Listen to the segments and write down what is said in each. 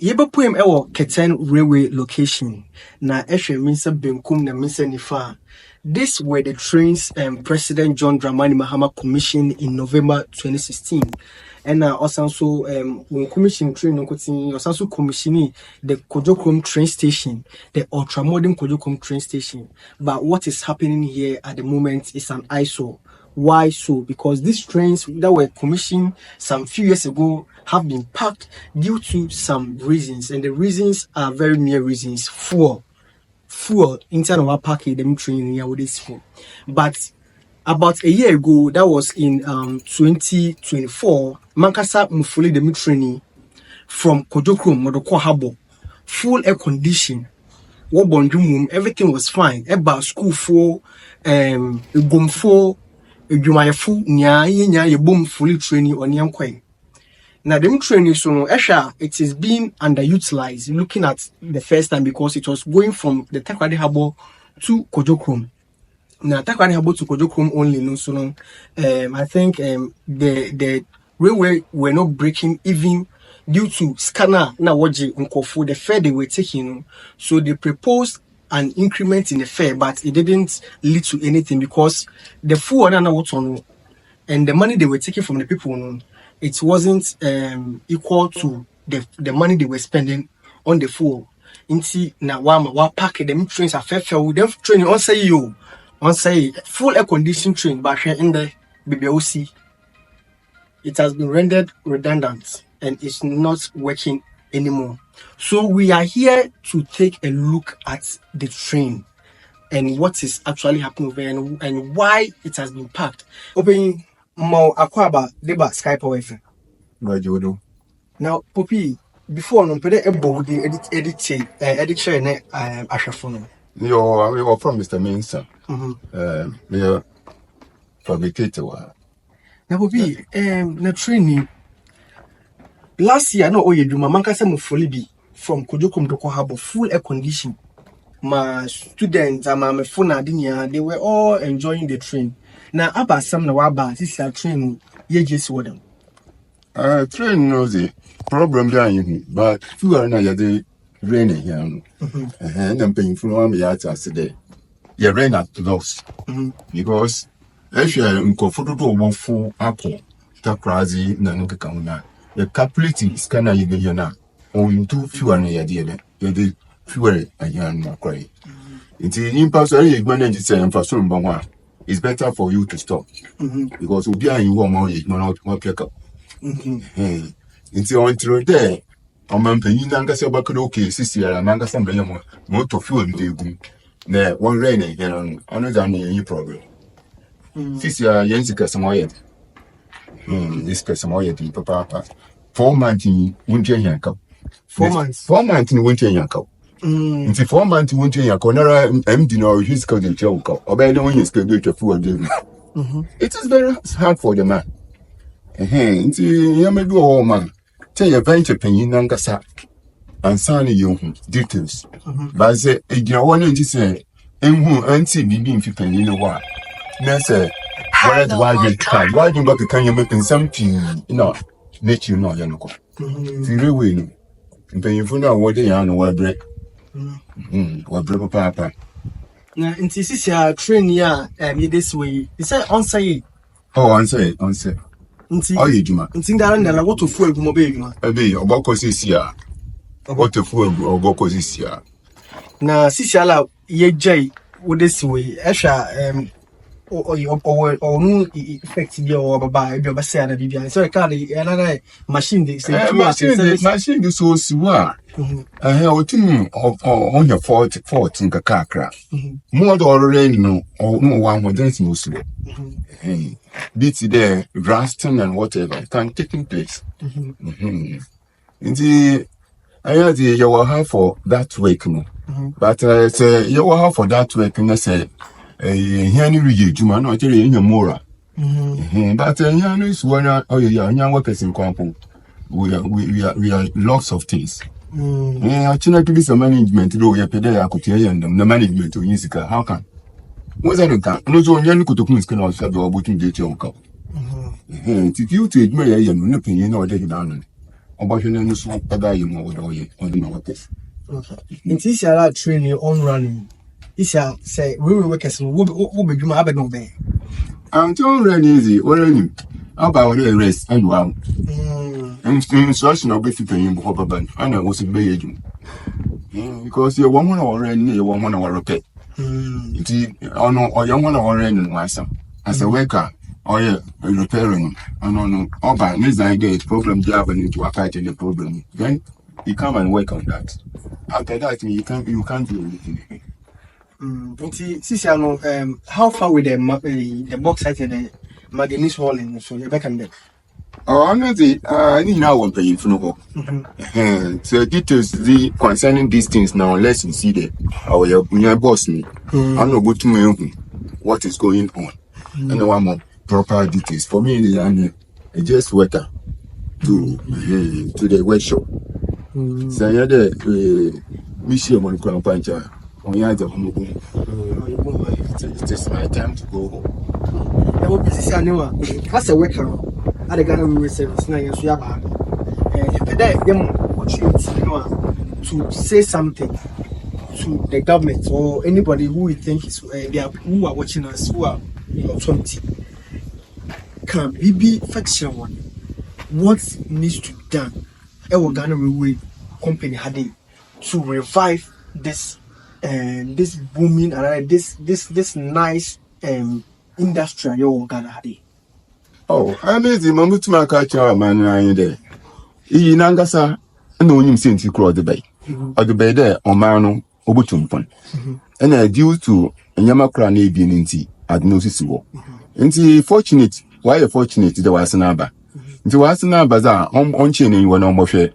Yɛbɛpoem ɛwɔ Keten railway location. Na ɛhwɛ minsa benkum na minsa nifa. These were the trains President John Mahama commissioned in November 2016. And also when commission train also commissioning the Kojokrom train station, the ultra-modern Kojokrom train station. But what is happening here at the moment is an eyesore. Why so? Because these trains that were commissioned some few years ago have been parked due to some reasons, and the reasons are very mere reasons. Fuel inside of our package, them train here with this fuel. But about a year ago, that was in 2024, Mankasa Mufuli the training from Kojokrom Modoko Harbor, full air condition. Everything was fine. About school for Gomfo. Jumayafu nya boom fully training on young quay. Now them training so it is being underutilized looking at the first time because it was going from the Takrady Harbor to Kojokrom. Now Takrady Harbor to Kojokrom only no so I think the railway were not breaking even due to scanner na waji unkofu the fare they were taking. So they proposed an increment in the fare, but it didn't lead to anything because the fuel and the money they were taking from the people, it wasn't equal to the money they were spending on the fuel. Inti na wa pack them trains are fair with them training on say full air conditioned train, but in the BBOC it has been rendered redundant and it's not working anymore. So we are here to take a look at the train and what is actually happening over and why it has been packed. Open more akwaba deba Skyy Power FM. Now, Poppy, before no pede ebo the edition ashafono. You're from Mr. Minson. Me fabricator. Now, Poppy, na training. Last year, no Oyeduma Mankasa Mufolibi from Kojokrom Doko Harbor, full air condition. My students and my phone adinya, they were all enjoying the train. Now about some waba, this is train ye just with them. Train knows the problem behind but you are not the rain here. And I'm paying for 1 year today. You rain at loss because if you are uncomfortable one full apple, that crazy Nanaka. The calculating scanner you get now, or you do fewer than a year, you fewer a young cry. It's impossible manage to for some one. It's better for you to stop because we'll be in one more, not pick up. It's on through there. I'm a penny, okay, sister, and some more to fuel the there, one raining here, another any problem. Sister, Jessica, some way. This person more yet, papa. 4 months in winter yanko. 4 months. 4 months in winter yanko. It's 4 months in winter yanko. Nara empty no his cousin Joko. Or by the way, he's going to food. It is very hard for the man. It's a man. Tell your venture penny nangasa and sunny young details. But say, you want to say, and who auntie be in 15 in a while. That's a why you can. Why you look at you making something, you know, let you know, Yanoko. The railway, and then you find out what they are and what break. What break papa. Now, in this is your train, yeah, this way. It's on say. Oh, on say. Oh, you do, man. Think that I want to fuel mobile. A bit of Bocos is here. About to fuel or Bocos is here. Now, Sisala, ye jay, with this way, Asha, or no effective or by your Bassana Bibian. So I can't another machine. Machine is so smart. I have a team of on your fort in Kakakra. More already no, or no one who dance mostly. Beats there, Raston and whatever can taking place. Indeed, I had you will have for that week, but I say you will have for that week, and I say. Henry Juma, not in your mora. But Yan is one young workers in Kwampo. We are lots of things. I try to do some management, though you pay the Akutian, the management of Yisica. How can? Was I don't count? No, so young could have can also do a booking date your cup. If you take me, you know, opinion or take down. Obashun so pada you mo odoye on the workers. Okay. In this year, training on running. This year, say we will work as we be doing my no be. I'm too run easy. What are you? About the rest and wow. Instruction of basic paying for ban. I know what's a bay because you're 1 hour and you're 1 hour rocket. Or young 1 hour and one some. As a worker, or yeah, repairing. I don't know. Or by this idea, problem you have to apply to the problem. Then you come and work on that. After that, you can't do anything. How far with the box site and the manganese walling? So you're back and then. Oh, honestly, I need now one paying for no. So details the concerning these things now, unless you see the our boss me. I'm not going to know what is going on. And I want more proper details. For me, I just worker to the workshop. So yeah, the mission on Crown Pancha. It is my time to go home. As a worker, at the Ghana Railway Service, now you have to say something to the government or anybody who we think is who are watching us who are 20. Can be factual one. What needs to be done? Our Ghana Railway Company had to revive this this booming and this nice industry your Ghana had. Oh, amazing. Mamu to my culture, man. I there. Nangasa, no him since you cross the bay. Or the bay there, or mano, obutumpon. And I due to Yamakra being in tea, at no sister. And fortunate, why fortunate there was an abba. There was an bazaar on chaining when almost share.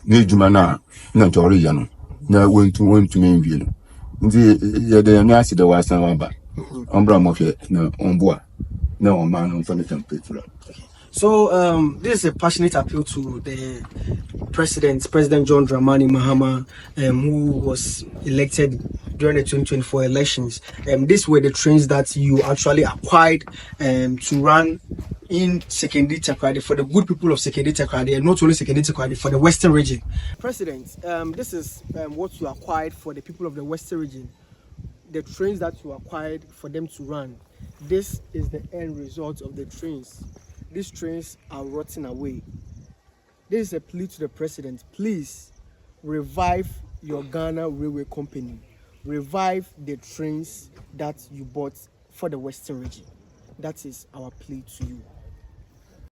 Nejumana, not original. Now went to main view. The nurse there was an abba. Umbra mofia, no, on board. No man on the temperature. So this is a passionate appeal to the President John Mahama, who was elected during the 2024 elections. These were the trains that you actually acquired to run in Secondary Takrady for the good people of Secondary Takrady, and not only Secondary Takrady, for the Western region. President, this is what you acquired for the people of the Western region. The trains that you acquired for them to run. This is the end result of the trains. These trains are rotting away. This is a plea to the president. Please revive your Ghana Railway Company. Revive the trains that you bought for the Western region. That is our plea to you.